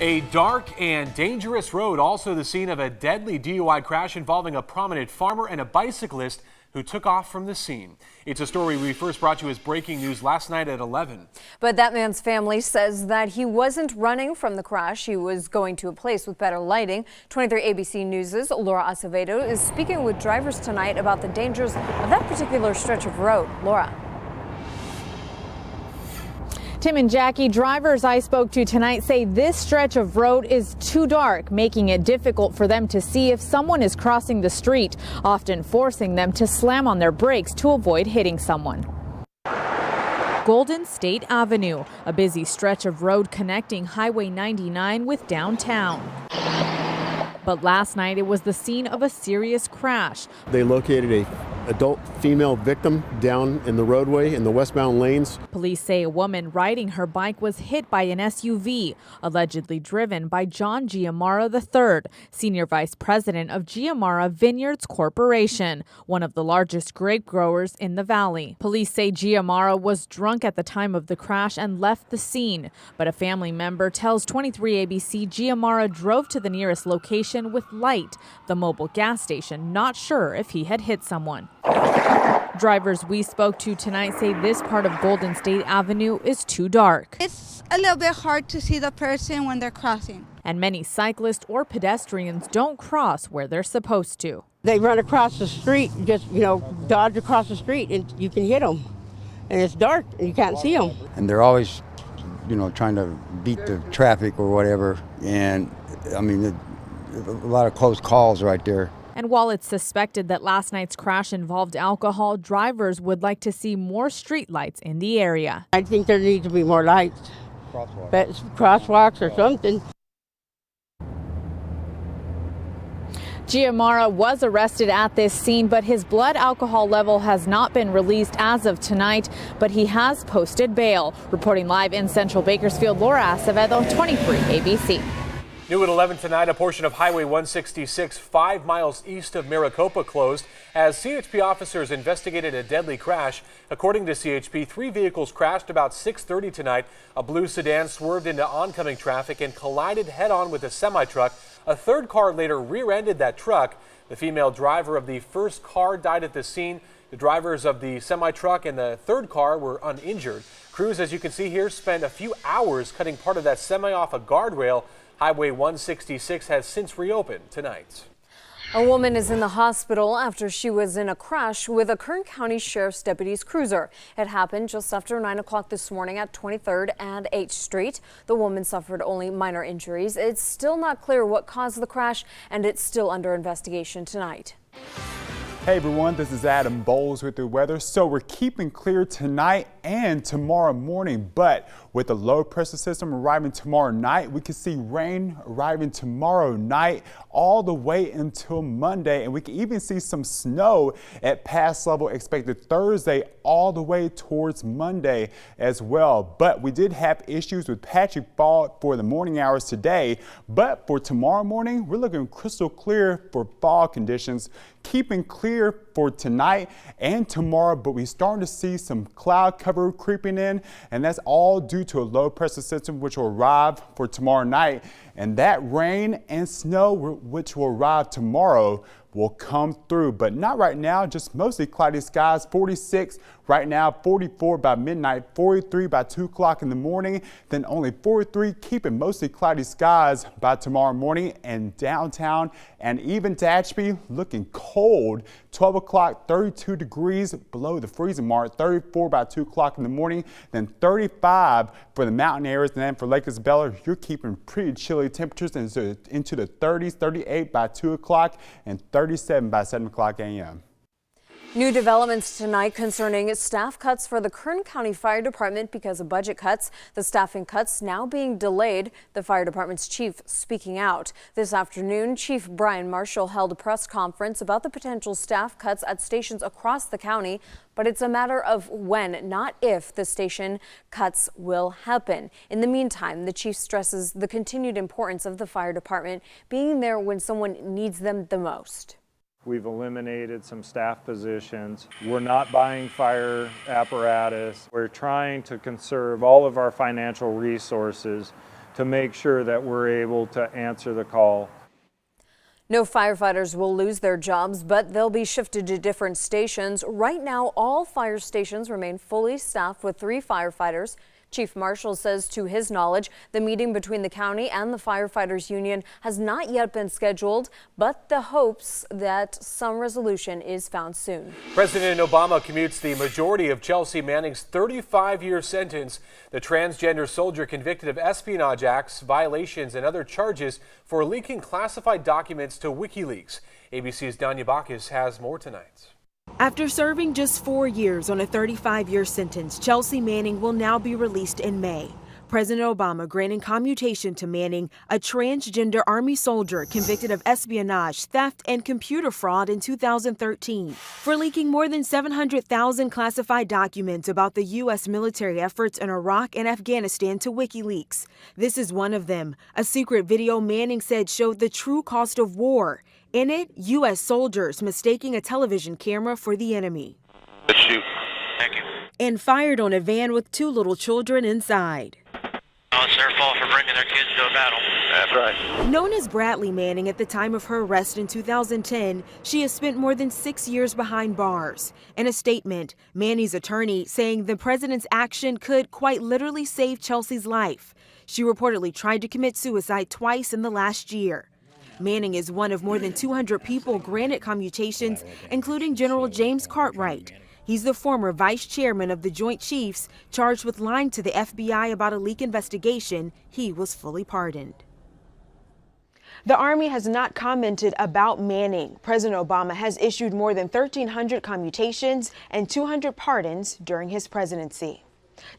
A dark and dangerous road, also the scene of a deadly DUI crash involving a prominent farmer and a bicyclist who took off from the scene. It's a story we first brought you as breaking news last night at 11. But that man's family says that he wasn't running from the crash. He was going to a place with better lighting. 23 ABC News' Laura Acevedo is speaking with drivers tonight about the dangers of that particular stretch of road. Laura. Tim and Jackie, drivers I spoke to tonight say this stretch of road is too dark, making it difficult for them to see if someone is crossing the street, often forcing them to slam on their brakes to avoid hitting someone. Golden State Avenue, a busy stretch of road connecting Highway 99 with downtown. But last night it was the scene of a serious crash. They located a adult female victim down in the roadway in the westbound lanes. Police say a woman riding her bike was hit by an SUV, allegedly driven by John Giamara III, Senior Vice President of Giamara Vineyards Corporation, one of the largest grape growers in the valley. Police say Giamara was drunk at the time of the crash and left the scene, but a family member tells 23 ABC Giamara drove to the nearest location with light, the mobile gas station, not sure if he had hit someone. Drivers we spoke to tonight say this part of Golden State Avenue is too dark. It's a little bit hard to see the person when they're crossing. And many cyclists or pedestrians don't cross where they're supposed to. They run across the street, just, dodge across the street and you can hit them. And it's dark and you can't see them. And they're always, trying to beat the traffic or whatever. And I mean, a lot of close calls right there. And while it's suspected that last night's crash involved alcohol, drivers would like to see more street lights in the area. I think there needs to be more lights, crosswalks or something. Giamara was arrested at this scene, but his blood alcohol level has not been released as of tonight, but he has posted bail. Reporting live in Central Bakersfield, Laura Acevedo, 23 ABC. New at 11 tonight, a portion of Highway 166, 5 miles east of Maricopa, closed as CHP officers investigated a deadly crash. According to CHP, 3 vehicles crashed about 6:30 tonight. A blue sedan swerved into oncoming traffic and collided head-on with a semi-truck. A third car later rear-ended that truck. The female driver of the first car died at the scene. The drivers of the semi-truck and the third car were uninjured. Crews, as you can see here, spent a few hours cutting part of that semi off a guardrail. Highway 166 has since reopened tonight. A woman is in the hospital after she was in a crash with a Kern County Sheriff's Deputy's cruiser. It happened just after 9 o'clock this morning at 23rd and H Street. The woman suffered only minor injuries. It's still not clear what caused the crash, and it's still under investigation tonight. Hey everyone, this is Adam Bowles with the weather. So we're keeping clear tonight and tomorrow morning, but with the low pressure system arriving tomorrow night, we can see rain arriving tomorrow night all the way until Monday, and we can even see some snow at pass level expected Thursday all the way towards Monday as well. But we did have issues with patchy fog for the morning hours today, but for tomorrow morning, we're looking crystal clear for fog conditions. Keeping clear for tonight and tomorrow, but we're starting to see some cloud cover creeping in, and that's all due to a low pressure system which will arrive for tomorrow night. And that rain and snow which will arrive tomorrow will come through, but not right now, just mostly cloudy skies. 46 right now, 44 by midnight, 43 by 2 o'clock in the morning, then only 43, keeping mostly cloudy skies by tomorrow morning. And downtown and even Tehachapi looking cold. 12 o'clock, 32 degrees below the freezing mark, 34 by 2 o'clock in the morning, then 35 for the mountain areas. And then for Lake Isabella, you're keeping pretty chilly temperatures into the 30s, 38 by 2 o'clock and 37 by 7 o'clock a.m. New developments tonight concerning staff cuts for the Kern County Fire Department because of budget cuts. The staffing cuts now being delayed. The fire department's chief speaking out. This afternoon, Chief Brian Marshall held a press conference about the potential staff cuts at stations across the county, but it's a matter of when, not if, the station cuts will happen. In the meantime, the chief stresses the continued importance of the fire department being there when someone needs them the most. We've eliminated some staff positions. We're not buying fire apparatus. We're trying to conserve all of our financial resources to make sure that we're able to answer the call. No firefighters will lose their jobs, but they'll be shifted to different stations. Right now, all fire stations remain fully staffed with 3 firefighters. Chief Marshal says to his knowledge, the meeting between the county and the firefighters union has not yet been scheduled, but the hopes that some resolution is found soon. President Obama commutes the majority of Chelsea Manning's 35-year sentence. The transgender soldier convicted of Espionage Acts, violations, and other charges for leaking classified documents to WikiLeaks. ABC's Danya Bacchus has more tonight. After serving just 4 years on a 35-year sentence, Chelsea Manning will now be released in May. President Obama granting commutation to Manning, a transgender Army soldier convicted of espionage, theft, and computer fraud in 2013 for leaking more than 700,000 classified documents about the U.S. military efforts in Iraq and Afghanistan to WikiLeaks. This is one of them, a secret video Manning said showed the true cost of war. In it, U.S. soldiers mistaking a television camera for the enemy. Let's shoot. Thank you. And fired on a van with 2 little children inside. Oh, it's their fault for bringing their kids to a battle. That's right. Known as Bradley Manning at the time of her arrest in 2010, she has spent more than 6 years behind bars. In a statement, Manning's attorney saying the president's action could quite literally save Chelsea's life. She reportedly tried to commit suicide twice in the last year. Manning is one of more than 200 people granted commutations, including General James Cartwright. He's the former vice chairman of the Joint Chiefs, charged with lying to the FBI about a leak investigation. He was fully pardoned. The Army has not commented about Manning. President Obama has issued more than 1,300 commutations and 200 pardons during his presidency.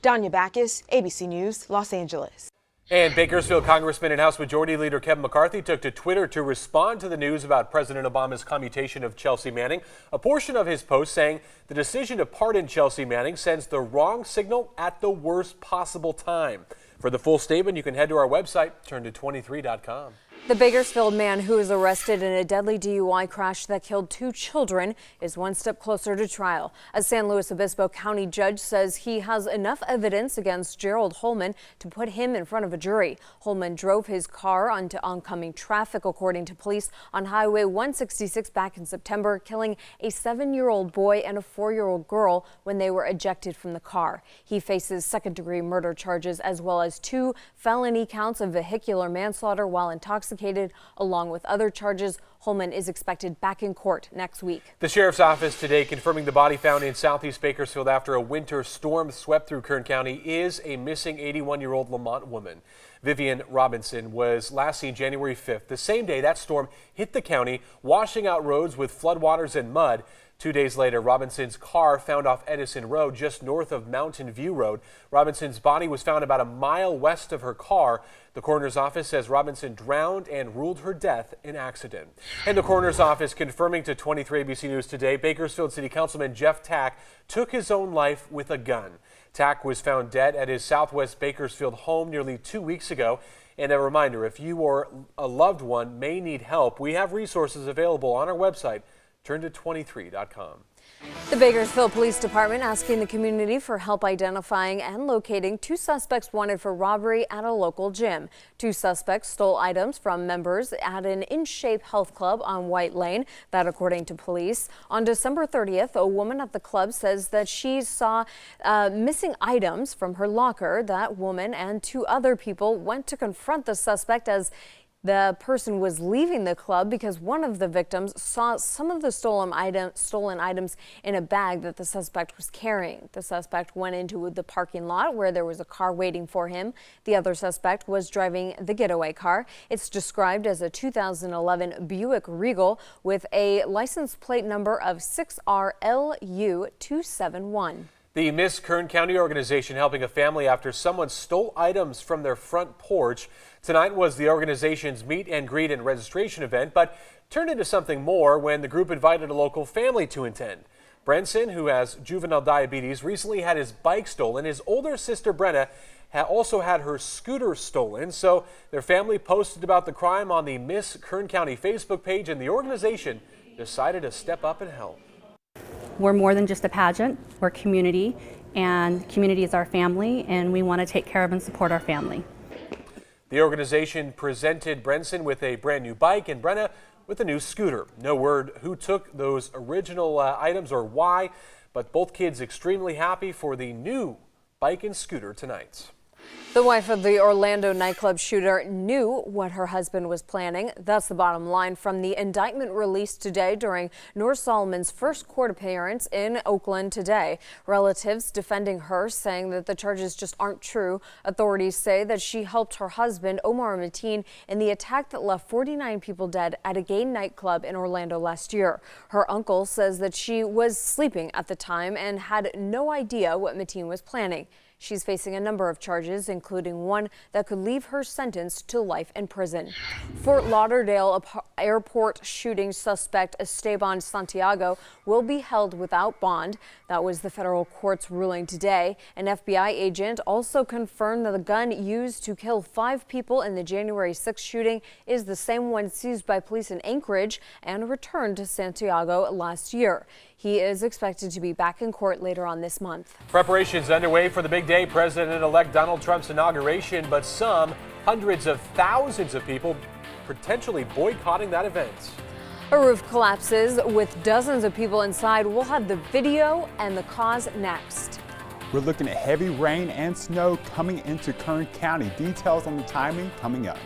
Danya Bacchus, ABC News, Los Angeles. And Bakersfield Congressman and House Majority Leader Kevin McCarthy took to Twitter to respond to the news about President Obama's commutation of Chelsea Manning. A portion of his post saying the decision to pardon Chelsea Manning sends the wrong signal at the worst possible time. For the full statement, you can head to our website, turn223.com. The Bakersfield man who was arrested in a deadly DUI crash that killed 2 children is one step closer to trial. A San Luis Obispo County judge says he has enough evidence against Gerald Holman to put him in front of a jury. Holman drove his car onto oncoming traffic, according to police, on Highway 166 back in September, killing a 7-year-old boy and a 4-year-old girl when they were ejected from the car. He faces second-degree murder charges as well as 2 felony counts of vehicular manslaughter while intoxicated, along with other charges. Holman is expected back in court next week. The sheriff's office today confirming the body found in southeast Bakersfield after a winter storm swept through Kern County is a missing 81-year-old Lamont woman. Vivian Robinson was last seen January 5th, the same day that storm hit the county, washing out roads with floodwaters and mud. 2 days later, Robinson's car found off Edison Road, just north of Mountain View Road. Robinson's body was found about a mile west of her car. The coroner's office says Robinson drowned and ruled her death an accident. And the coroner's office confirming to 23 ABC News today, Bakersfield City Councilman Jeff Tack took his own life with a gun. Tack was found dead at his Southwest Bakersfield home nearly 2 weeks ago. And a reminder, if you or a loved one may need help, we have resources available on our website, turn223.com. The Bakersfield Police Department asking the community for help identifying and locating 2 suspects wanted for robbery at a local gym. 2 suspects stole items from members at an In Shape Health Club on White Lane. That according to police. On December 30th, a woman at the club says that she saw missing items from her locker. That woman and 2 other people went to confront the suspect as the person was leaving the club because one of the victims saw some of the stolen items in a bag that the suspect was carrying. The suspect went into the parking lot where there was a car waiting for him. The other suspect was driving the getaway car. It's described as a 2011 Buick Regal with a license plate number of 6RLU271. The Miss Kern County organization helping a family after someone stole items from their front porch. Tonight was the organization's meet and greet and registration event, but turned into something more when the group invited a local family to attend. Brenson, who has juvenile diabetes, recently had his bike stolen. His older sister, Brenna, also had her scooter stolen. So their family posted about the crime on the Miss Kern County Facebook page, and the organization decided to step up and help. We're more than just a pageant, we're community, and community is our family, and we want to take care of and support our family. The organization presented Brenson with a brand new bike and Brenna with a new scooter. No word who took those original items or why, but both kids extremely happy for the new bike and scooter tonight. The wife of the Orlando nightclub shooter knew what her husband was planning. That's the bottom line from the indictment released today during Noor Solomon's first court appearance in Oakland today. Relatives defending her, saying that the charges just aren't true. Authorities say that she helped her husband, Omar Mateen, in the attack that left 49 people dead at a gay nightclub in Orlando last year. Her uncle says that she was sleeping at the time and had no idea what Mateen was planning. She's facing a number of charges, including one that could leave her sentenced to life in prison. Fort Lauderdale airport shooting suspect Esteban Santiago will be held without bond. That was the federal court's ruling today. An FBI agent also confirmed that the gun used to kill 5 people in the January 6th shooting is the same one seized by police in Anchorage and returned to Santiago last year. He is expected to be back in court later on this month. Preparations underway for the big day, President-elect Donald Trump's inauguration, but some hundreds of thousands of people potentially boycotting that event. A roof collapses with dozens of people inside. We'll have the video and the cause next. We're looking at heavy rain and snow coming into Kern County. Details on the timing coming up.